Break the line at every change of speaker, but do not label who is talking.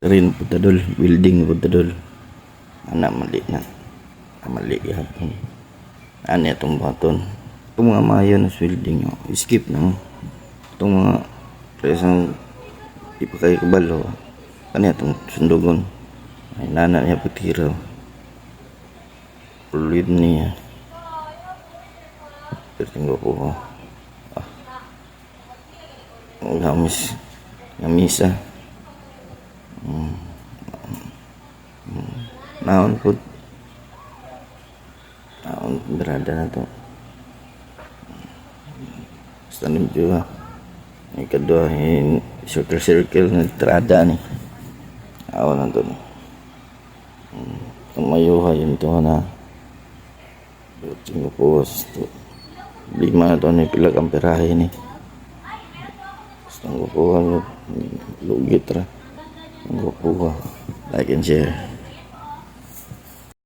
Rin po tadol, welding po tadol. Anak mali na. Mali yapon. Ano itong baton. Itong mga mayo na welding nyo. Skip na mo. Itong mga presang di pa kayo kabalo. Ano itong sundugon. Ay nana niya pagtiraw. Pulwid niya. Tinggo po ko. Gamisa. Naon po. Naon berada na to. Basta nyo may kadua circle na trada ni. Awan na to. Itong mayuha yun to na. Tinggo po. 5 na to na pilag ang perahe ni. Basta ang kukuha. Lugit ra. Ang kukuha. Like and share.